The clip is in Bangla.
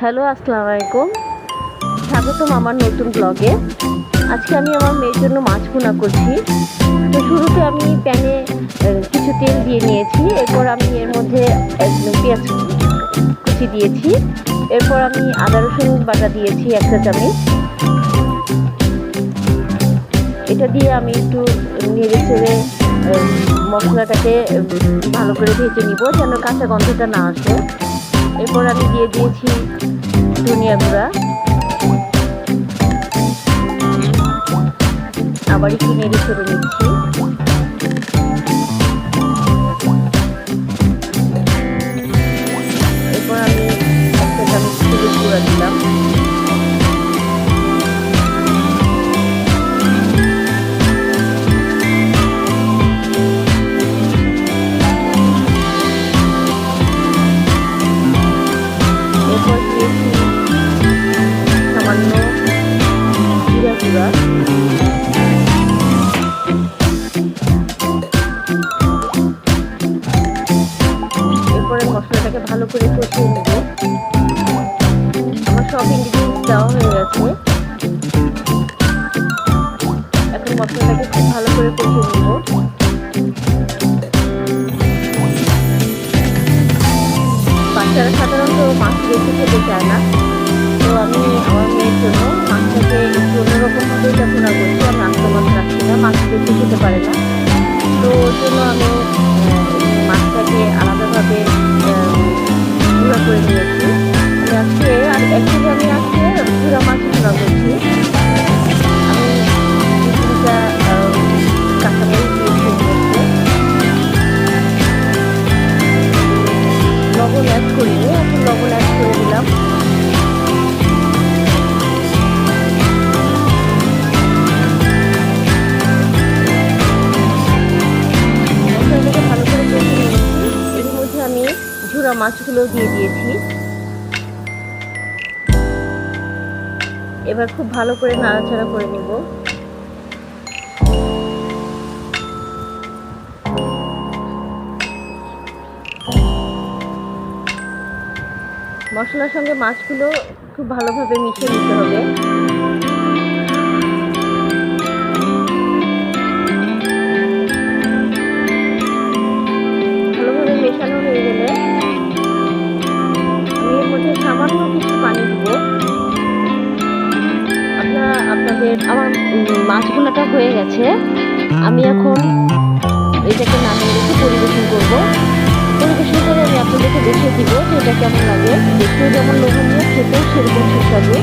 হ্যালো, আসসালামু আলাইকুম। স্বাগতম আমার নতুন ব্লগে। আজকে আমি আমার মেয়ের জন্য মাছ ভুনা করছি। তো শুরুতে আমি প্যানে কিছু তেল দিয়ে নিয়েছি। এরপর আমি এর মধ্যে পেঁয়াজ কুচি দিয়েছি। এরপর আমি আদা রসুন বাটা দিয়েছি 1 চা চামচ। এটা দিয়ে আমি একটু নেড়ে চেড়ে মশলাটাকে ভালো করে ভেজে নিব, যেন কাঁচা গন্ধটা না আসে। এরপর আমি দিয়ে দিয়েছি ধনিয়া গুঁড়া, আবার একটু নেড়ে চেড়ে নিচ্ছি। এরপর আমি 1 চা চামচ হলুদ গুঁড়া দিলাম। এরপর দিয়েছি সামান্য জিরা গুঁড়া। এরপরে মশলাটাকে ভালো করে কষিয়ে নেব। আমার সব ইনগ্রিডিয়েন্টস দেওয়া হয়ে গেছে। এখন মশলাটাকে খুব ভালো করে কষিয়ে নেব। বাচ্চারা সাধারণত মাছ বেশি খেতে চায় না, তো আমি আমার মেয়ের জন্য মাছটাকে একটু অন্যরকমভাবে এটা ভুনা করছি। আমি আস্ত মাছ রাখছি না, মাছ বেশি খেতে পারে না। তো ওর জন্য আমি মাছটাকে আলাদাভাবে গুঁড়া করে নিয়েছি। আজকে আর একদিকে আমি আজকে গুঁড়া মাছ ভুনা করছি। আমি 2-3টা কাঁচামরিচ দিয়েছি, লবণ অ্যাড করিনি, এখন লবণ অ্যাড করে দিলাম। মশলাটাকে ভালো করে কষিয়ে নিয়েছি। এর মধ্যে আমি ঝুরা মাছগুলো দিয়ে দিয়েছি। এবার খুব ভালো করে নাড়াচাড়া করে নেব। মশলার সঙ্গে মাছগুলো খুব ভালোভাবে মিশিয়ে নিতে হবে। ভালোভাবে মেশানো হয়ে গেলে আমি এর মধ্যে সামান্য কিছু পানি দিব। আমার মাছ ভুনাটা হয়ে গেছে। আমি এখন এটাকে নামিয়ে রেখে পরিবেশন করব। পরিবেশন করে আমি আপনাদেরকে দেখিয়ে দিব যে এটা কেমন লাগে। দেখতেও যেমন লোভনীয়, খেতেও সেরকম সুস্বাদু।